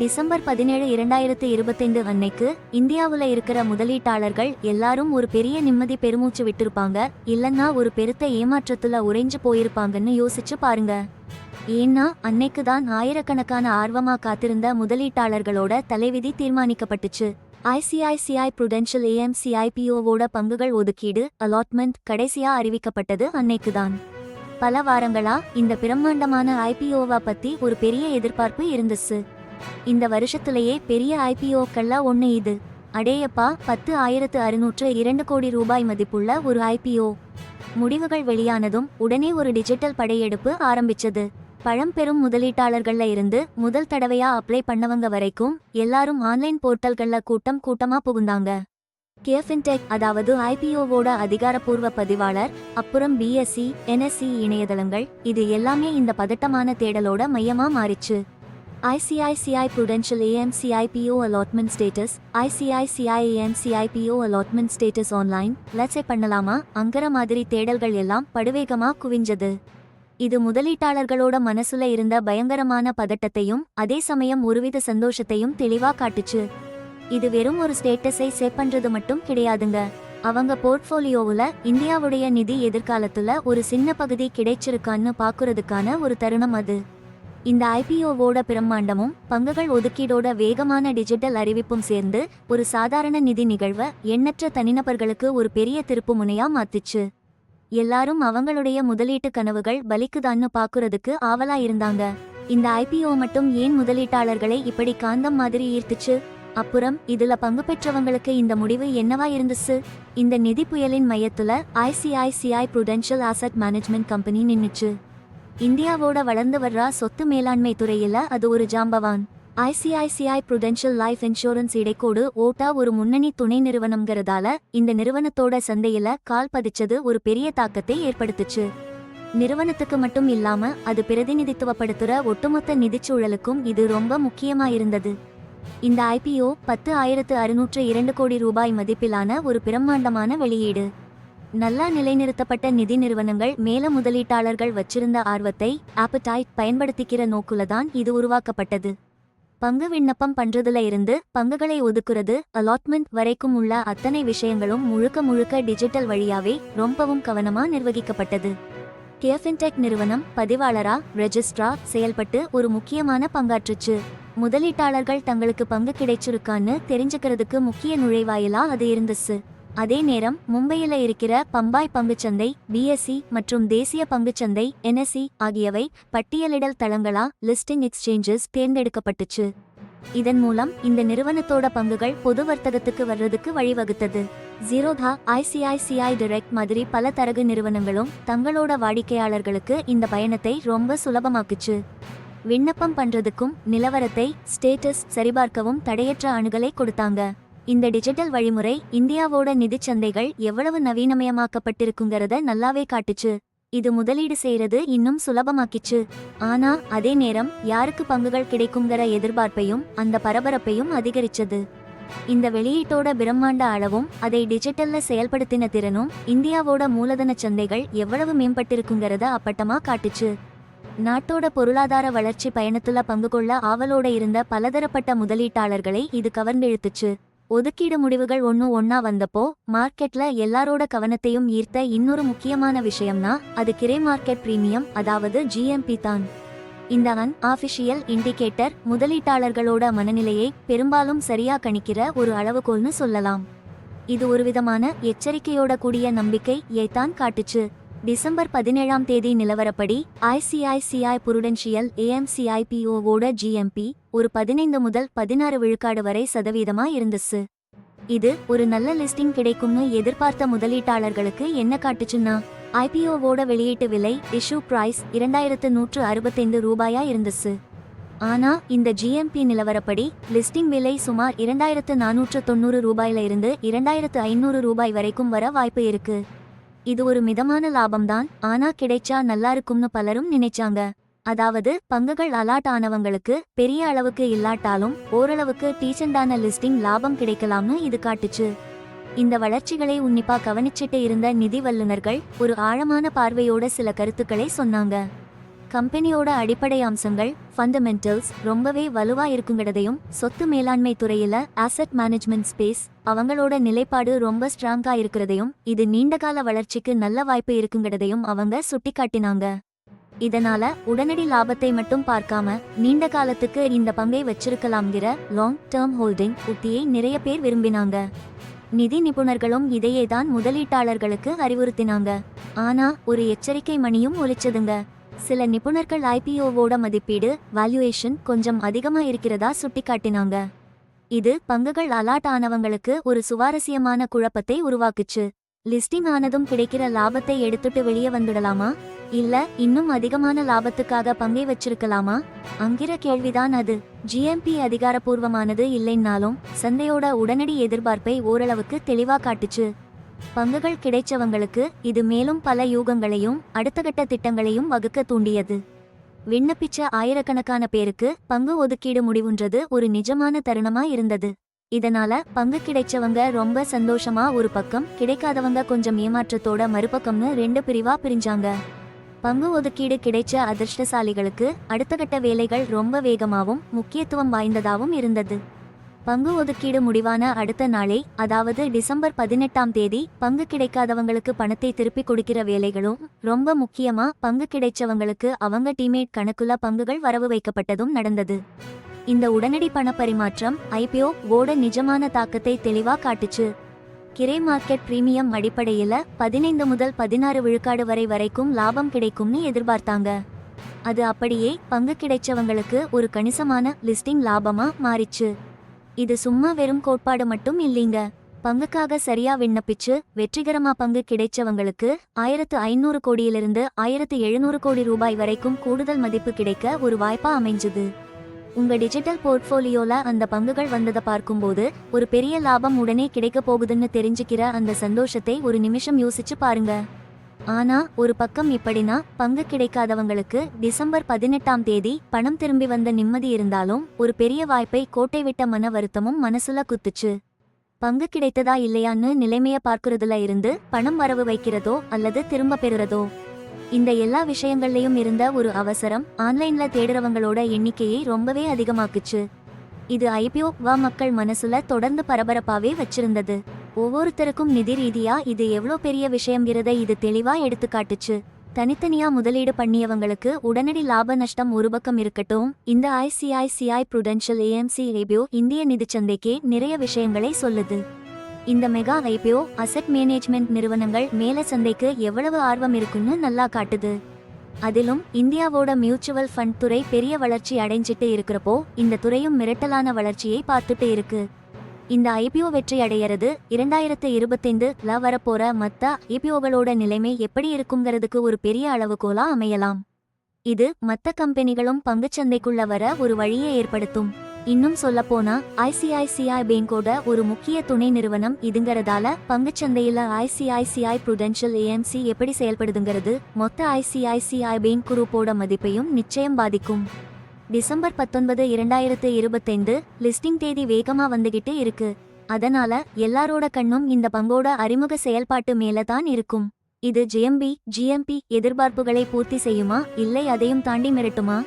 December 17, 2025 அன்னைக்கு இந்தியாவுல இருக்கிற முதலீட்டாளர்கள் எல்லாரும் ஒரு பெரிய நிம்மதி பெருமூச்சு விட்டிருப்பாங்க, இல்லன்னா ஒரு பெருத்த ஏமாற்றத்துல உறைஞ்சு போயிருப்பாங்கன்னு யோசிச்சு பாருங்க. ஏன்னா அன்னைக்கு தான் ஆயிரக்கணக்கான ஆர்வமா காத்திருந்த முதலீட்டாளர்களோட தலைவிதி தீர்மானிக்கப்பட்டுச்சு. ஐசிஐசிஐ புரூடென்ஷியல் ஏஎம்சி ஐபிஓவோட பங்குகள் ஒதுக்கீடு அலாட்மெண்ட் கடைசியா அறிவிக்கப்பட்டது அன்னைக்குதான். பல வாரங்களா இந்த பிரம்மாண்டமான ஐபிஓவா பத்தி ஒரு பெரிய எதிர்பார்ப்பு இருந்துச்சு. இந்த வருஷத்திலேயே பெரிய ஐபிஓக்கள்ல ஒன்று இது. அடேயப்பா, 10,602 கோடி ரூபாய் மதிப்புள்ள ஒரு ஐபிஓ. முடிவுகள் வெளியானதும் உடனே ஒரு டிஜிட்டல் படையெடுப்பு ஆரம்பிச்சது. பழம்பெரும் முதலீட்டாளர்கள்ல இருந்து முதல் தடவையா அப்ளை பண்ணவங்க வரைக்கும் எல்லாரும் ஆன்லைன் போர்ட்டல்கள்ல கூட்டமா புகுந்தாங்க. கேஃபின்டெக், அதாவது ஐபிஓவோட அதிகாரப்பூர்வ பதிவாளர், அப்புறம் பிஎஸ்சி, என்எஸ்சி இணையதளங்கள், இது எல்லாமே இந்த பதட்டமான தேடலோட மையமா மாறிச்சு. ICICI Prudential AMC IPO Allotment Status, ICICI AMC IPO Allotment Status Online, லட்சை பண்ணலாமா அங்கற மாதிரி தேடல்கள் எல்லாம் படுவேகமா குவிஞ்சது. இது முதலீட்டாளர்களோட மனசுல இருந்த பயங்கரமான பதட்டத்தையும் அதே சமயம் ஒருவித சந்தோஷத்தையும் தெளிவா காட்டுச்சு. இது வெறும் ஒரு ஸ்டேட்டஸை சேவ் பண்றது மட்டும் கிடையாதுங்க. அவங்க போர்ட்ஃபோலியோவுல இந்தியாவுடைய நிதி எதிர்காலத்துல ஒரு சின்ன பகுதி கிடைச்சிருக்கான்னு பாக்குறதுக்கான ஒரு தருணம் அது. இந்த ஐபிஓவோட பிரம்மாண்டமும் பங்குகள் ஒதுக்கீடோட வேகமான டிஜிட்டல் அறிவிப்பும் சேர்ந்து ஒரு சாதாரண நிதி நிகழ்வை எண்ணற்ற தனிநபர்களுக்கு ஒரு பெரிய திருப்பு முனையா மாத்துச்சு. எல்லாரும் அவங்களுடைய முதலீட்டு கனவுகள் பலிக்குதான்னு பாக்குறதுக்கு ஆவலா இருந்தாங்க. இந்த ஐபிஓ மட்டும் ஏன் முதலீட்டாளர்களை இப்படி காந்தம் மாதிரி ஈர்த்துச்சு? அப்புறம் இதுல பங்கு பெற்றவங்களுக்கு இந்த முடிவு என்னவா இருந்துச்சு? இந்த நிதி புயலின் மையத்துல ICICI Prudential asset management company நின்னுச்சு. இந்தியாவோட வளர்ந்து வர்ற சொத்து மேலாண்மை துறையில அது ஒரு ஜாம்பவான். ஐசிஐசிஐ புரூடென்ஷியல் லைஃப் இன்சூரன்ஸ் இடைக்கோடு ஓட்டா ஒரு முன்னணி துணை நிறுவனம்ங்கிறதால இந்த நிறுவனத்தோட சந்தையில கால் பதிச்சது ஒரு பெரிய தாக்கத்தை ஏற்படுத்துச்சு. நிறுவனத்துக்கு மட்டும் இல்லாம அது பிரதிநிதித்துவப்படுத்துற ஒட்டுமொத்த நிதிச்சூழலுக்கும் இது ரொம்ப முக்கியமா இருந்தது. இந்த ஐபிஓ 10,602 கோடி ரூபாய் மதிப்பிலான ஒரு பிரம்மாண்டமான வெளியீடு. நல்லா நிலைநிறுத்தப்பட்ட நிதி நிறுவனங்கள் மேல முதலீட்டாளர்கள் வச்சிருந்த ஆர்வத்தை ஆப்படைட் பயன்படுத்திக்கிற நோக்குலதான் இது உருவாக்கப்பட்டது. பங்கு விண்ணப்பம் பண்றதுல இருந்து பங்குகளை ஒதுக்குறது அலாட்மெண்ட் வரைக்கும் உள்ள அத்தனை விஷயங்களும் முழுக்க டிஜிட்டல் வழியாவே ரொம்பவும் கவனமா நிர்வகிக்கப்பட்டது. கேஃபின்டெக் நிறுவனம் பதிவாளரா ரெஜிஸ்ட்ரா செயல்பட்டு ஒரு முக்கியமான பங்காற்றுச்சு. முதலீட்டாளர்கள் தங்களுக்கு பங்கு கிடைச்சிருக்கான்னு தெரிஞ்சுக்கிறதுக்கு முக்கிய நுழைவாயிலா அது இருந்துச்சு. அதே நேரம் மும்பையில இருக்கிற பம்பாய் பங்குச்சந்தை, பிஎஸ்சி மற்றும் தேசிய பங்குச்சந்தை என்எஸ்சி ஆகியவை பட்டியலிடல் தளங்களா லிஸ்டிங் எக்ஸ்சேஞ்சஸ் தேர்ந்தெடுக்கப்பட்டுச்சு. இதன் மூலம் இந்த நிறுவனத்தோட பங்குகள் பொது வர்த்தகத்துக்கு வர்றதுக்கு வழிவகுத்தது. ஜீரோதா, ஐசிஐசிஐ டைரக்ட் மாதிரி பல தரகு நிறுவனங்களும் தங்களோட வாடிக்கையாளர்களுக்கு இந்த பயணத்தை ரொம்ப சுலபமாக்குச்சு. விண்ணப்பம் பண்றதுக்கும் நிலவரத்தை ஸ்டேட்டஸ் சரிபார்க்கவும் தடையற்ற அணுகலை கொடுத்தாங்க. இந்த டிஜிட்டல் வழிமுறை இந்தியாவோட நிதிச் சந்தைகள் எவ்வளவு நவீனமயமாக்கப்பட்டிருக்குங்கிறத நல்லாவே காட்டுச்சு. இது முதலீடு செய்யறது இன்னும் சுலபமாக்கிச்சு. ஆனா அதே நேரம் யாருக்கு பங்குகள் கிடைக்குங்கிற எதிர்பார்ப்பையும் அந்த பரபரப்பையும் அதிகரிச்சது. இந்த வெளியீட்டோட பிரம்மாண்ட அளவும் அதை டிஜிட்டல்ல செயல்படுத்தின திறனும் இந்தியாவோட மூலதன சந்தைகள் எவ்வளவு மேம்பட்டிருக்குங்கிறத அப்பட்டமா காட்டுச்சு. நாட்டோட பொருளாதார வளர்ச்சி பயணத்துல பங்கு கொள்ள ஆவலோட இருந்த பலதரப்பட்ட முதலீட்டாளர்களை இது கவர்ந்தெழுத்துச்சு. ஒதுக்கீடு முடிவுகள் ஒன்னா வந்தப்போ மார்க்கெட்ல எல்லாரோட கவனத்தையும் ஈர்த்த இன்னொரு முக்கியமான விஷயம்னா அது கிரே மார்க்கெட் பிரீமியம், அதாவது ஜிஎம்பி தான். இந்த அன்ஆஃபிஷியல் இண்டிகேட்டர் முதலீட்டாளர்களோட மனநிலையை பெரும்பாலும் சரியா கணிக்கிற ஒரு அளவுகோல்னு சொல்லலாம். இது ஒருவிதமான எச்சரிக்கையோட கூடிய நம்பிக்கையைத்தான் காட்டுச்சு. டிசம்பர் 17 நிலவரப்படி ஐசிஐசிஐ புரூடென்ஷியல் ஏஎம்சி ஐபிஓவோட ஜிஎம்பி ஒரு 15 முதல் 16 விழுக்காடு வரை சதவீதமா இருந்துச்சு. இது ஒரு நல்ல லிஸ்டிங் கிடைக்கும்னு எதிர்பார்த்த முதலீட்டாளர்களுக்கு என்ன காட்டுச்சுன்னா, ஐபிஓவோட வெளியீட்டு விலை இஷ்யூ பிரைஸ் 2,165 ரூபாயா இருந்துச்சு. ஆனா இந்த ஜிஎம்பி நிலவரப்படி லிஸ்டிங் விலை சுமார் 2,490 ரூபாயில இருந்து 2,500 ரூபாய் வரைக்கும் வர வாய்ப்பு இருக்கு. இது ஒரு மிதமான லாபம்தான், ஆனா கிடைச்சா நல்லா இருக்கும்னு பலரும் நினைச்சாங்க. அதாவது பங்குகள் அலாட் ஆனவங்களுக்கு பெரிய அளவுக்கு இல்லாட்டாலும் ஓரளவுக்கு டீசெண்டான லிஸ்டிங் லாபம் கிடைக்கலாம்னு இது காட்டுச்சு. இந்த வளர்ச்சிகளை உன்னிப்பா கவனிச்சிட்டு இருந்த நிதி வல்லுநர்கள் ஒரு ஆழமான பார்வையோட சில கருத்துக்களை சொன்னாங்க. கம்பெனியோட அடிப்படை அம்சங்கள் ஃபண்டமெண்டல்ஸ் ரொம்பவே வலுவா இருக்குங்கிறதையும், சொத்து மேலாண்மை துறையில ஆசெட் மேனேஜ்மெண்ட் ஸ்பேஸ் அவங்களோட நிலைப்பாடு ரொம்ப ஸ்ட்ராங்கா இருக்கிறதையும், இது நீண்டகால வளர்ச்சிக்கு நல்ல வாய்ப்பு இருக்குங்கிறதையும் அவங்க சுட்டிக்காட்டினாங்க. இதனால உடனடி லாபத்தை மட்டும் பார்க்காம நீண்ட காலத்துக்கு இந்த பங்கை வச்சிருக்கலாம்ங்கிற லாங் டேர்ம் ஹோல்டிங் உத்தியை நிறைய பேர் விரும்பினாங்க. நிதி நிபுணர்களும் இதையேதான் முதலீட்டாளர்களுக்கு அறிவுறுத்தினாங்க. ஆனா ஒரு எச்சரிக்கை மணியும் ஒலிச்சதுங்க. சில நிபுணர்கள் ஐபிஓவோட மதிப்பீடு வேல்யூவேஷன் கொஞ்சம் அதிகமா இருக்கிறதா சுட்டிக்காட்டினாங்க. இது பங்குகள் அலாட் ஆனவங்களுக்கு ஒரு சுவாரஸ்யமான குழப்பத்தை உருவாக்குச்சு. லிஸ்டிங் ஆனதும் கிடைக்கிற லாபத்தை எடுத்துட்டு வெளியே வந்துடலாமா, இல்ல இன்னும் அதிகமான லாபத்துக்காக பங்கை வச்சிருக்கலாமா அங்கிற கேள்விதான் அது. ஜிஎம்பி அதிகாரப்பூர்வமானது இல்லைன்னாலும் சந்தையோட உடனடி எதிர்பார்ப்பை ஓரளவுக்கு தெளிவா காட்டுச்சு. பங்குகள் கிடைச்சவங்களுக்கு இது மேலும் பல யூகங்களையும் அடுத்த கட்ட திட்டங்களையும் வகுக்க தூண்டியது. விண்ணப்பிச்ச ஆயிரக்கணக்கான பேருக்கு பங்கு ஒதுக்கீடு முடிவுன்றது ஒரு நிஜமான தருணமா இருந்தது. இதனால பங்கு கிடைச்சவங்க ரொம்ப சந்தோஷமா ஒரு பக்கம், கிடைக்காதவங்க கொஞ்சம் ஏமாற்றத்தோட மறுபக்கம்னு 2 பிரிவா பிரிஞ்சாங்க. பங்கு ஒதுக்கீடு கிடைச்ச அதிர்ஷ்டசாலிகளுக்கு அடுத்த கட்ட வேலைகள் ரொம்ப வேகமாகவும் முக்கியத்துவம் வாய்ந்ததாகவும் இருந்தது. பங்கு ஒதுக்கீடு முடிவான அடுத்த நாளே, அதாவது டிசம்பர் 18ஆம் தேதி, பங்கு கிடைக்காதவங்களுக்கு பணத்தை திருப்பி கொடுக்கிற வேலைகளும், ரொம்ப முக்கியமா பங்கு கிடைச்சவங்களுக்கு அவங்க டீமேட் கணக்குல பங்குகள் வரவு வைக்கப்பட்டதும் நடந்தது. இந்த உடனடி பண பரிமாற்றம் ஐபிஓ ஓட நிஜமான தாக்கத்தை தெளிவா காட்டுச்சு. கிரே மார்க்கெட் பிரீமியம் அடிப்படையில 15 முதல் 16 விழுக்காடு வரைக்கும் லாபம் கிடைக்கும்னு எதிர்பார்த்தாங்க. அது அப்படியே பங்கு கிடைச்சவங்களுக்கு ஒரு கணிசமான லிஸ்டிங் லாபமா மாறிச்சு. இது சும்மா வெறும் கோட்பாடு மட்டும் இல்லீங்க. பங்குக்காக சரியா விண்ணப்பிச்சு வெற்றிகரமா பங்கு கிடைச்சவங்களுக்கு 1500 கோடியிலிருந்து 1700 கோடி ரூபாய் வரைக்கும் கூடுதல் மதிப்பு கிடைக்க ஒரு வாய்ப்பா அமைஞ்சுது. உங்க டிஜிட்டல் போர்ட்ஃபோலியோல அந்த பங்குகள் வந்ததை பார்க்கும்போது ஒரு பெரிய லாபம் உடனே கிடைக்க போகுதுன்னு தெரிஞ்சுக்கிற அந்த சந்தோஷத்தை ஒரு நிமிஷம் யோசிச்சு பாருங்க. ஆனா ஒரு பக்கம் இப்படின்னா, பங்கு கிடைக்காதவங்களுக்கு டிசம்பர் 18ஆம் தேதி பணம் திரும்பி வந்த நிம்மதி இருந்தாலும் ஒரு பெரிய வாய்ப்பை கோட்டை விட்ட மன வருத்தமும் மனசுல குத்துச்சு. பங்கு கிடைத்ததா இல்லையான்னு நிலைமைய பார்க்கறதுல இருந்து பணம் வரவு வைக்கிறதோ அல்லது திரும்ப பெறுறதோ, இந்த எல்லா விஷயங்கள்லயும் இருந்த ஒரு அவசரம் ஆன்லைன்ல தேடுறவங்களோட எண்ணிக்கையை ரொம்பவே அதிகமாக்குச்சு. இது ஐபிஓ மக்கள் மனசுல தொடர்ந்து பரபரப்பாவே வச்சிருந்தது. ஒவ்வொருத்தருக்கும் நிதி ரீதியா இது எவ்வளோ பெரிய விஷயம்ங்கிறத இது தெளிவா எடுத்து காட்டுச்சு. தனித்தனியா முதலீடு பண்ணியவங்களுக்கு உடனடி லாப நஷ்டம் ஒரு பக்கம் இருக்கட்டும், இந்த ஐசிஐசிஐ புரூடென்ஷியல் ஏஎம்சி ஐபிஓ இந்திய நிதிச்சந்தைக்கே நிறைய விஷயங்களை சொல்லுது. இந்த மெகா ஐபிஓ அசெட் மேனேஜ்மெண்ட் நிறுவனங்கள் மேல சந்தைக்கு எவ்வளவு ஆர்வம் இருக்குன்னு நல்லா காட்டுது. அதிலும் இந்தியாவோட மியூச்சுவல் ஃபண்ட் துறை பெரிய வளர்ச்சி அடைஞ்சிட்டு இருக்கிறப்போ இந்த துறையும் மிரட்டலான வளர்ச்சியை பார்த்துட்டு இருக்கு. இந்த ஐபிஓ வெற்றி அடையறது 2025ல வரப்போற மத்த ஐபிஓகளோட நிலைமை எப்படி இருக்குங்கிறதுக்கு ஒரு பெரிய அளவுகோலா அமையலாம். இது மத்த கம்பெனிகளும் பங்குச்சந்தைக்குள்ள வர ஒரு வழியை ஏற்படுத்தும். இன்னும் சொல்லப்போனா ஐசிஐசிஐ பேங்கோட ஒரு முக்கிய துணை நிறுவனம் இதுங்கிறதால பங்குச்சந்தையில ஐசிஐசிஐ புரூடென்ஷியல் ஏஎம்சி எப்படி செயல்படுதுங்கிறது மொத்த ஐசிஐசிஐ பேங்க் குரூப்போட மதிப்பையும் நிச்சயம் பாதிக்கும். டிசம்பர் 19, 2025 லிஸ்டிங் தேதி வேகமா வந்துகிட்டு இருக்கு. அதனால எல்லாரோட கண்ணும் இந்த பங்கோட அறிமுக செயல்பாட்டு மேல தான் இருக்கும். இது ஜிஎம்பி எதிர்பார்ப்புகளை பூர்த்தி செய்யுமா, இல்லை அதையும் தாண்டி மிரட்டுமா?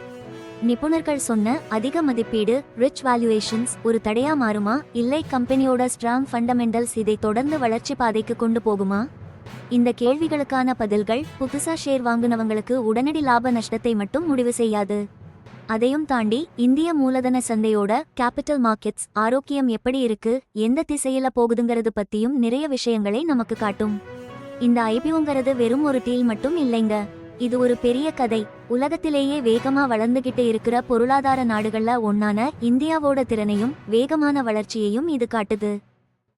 நிபுணர்கள் சொன்ன அதிக மதிப்பீடு ரிச் வேல்யூவேஷன்ஸ் ஒரு தடையா மாறுமா, இல்லை கம்பெனியோட ஸ்ட்ராங் ஃபண்டமெண்டல்ஸ் இதை தொடர்ந்து வளர்ச்சி பாதைக்கு கொண்டு போகுமா? இந்த கேள்விகளுக்கான பதில்கள் புதுசா ஷேர் வாங்குனவங்களுக்கு உடனடி லாப நஷ்டத்தை மட்டும் முடிவு செய்யாது. அதையும் தாண்டி இந்திய மூலதன சந்தையோட கேபிட்டல் மார்க்கெட்ஸ் ஆரோக்கியம் எப்படி இருக்கு, எந்த திசையில போகுதுங்கிறது பத்தியும் நிறைய விஷயங்களை நமக்கு காட்டும். இந்த ஐபிஓங்கிறது வெறும் ஒரு டீல் மட்டும் இல்லைங்க. இது ஒரு பெரிய கதை. உலகத்திலேயே வேகமா வளர்ந்துகிட்டு இருக்கிற பொருளாதார நாடுகள்ல ஒன்னான இந்தியாவோட திறனையும் வேகமான வளர்ச்சியையும் இது காட்டுது.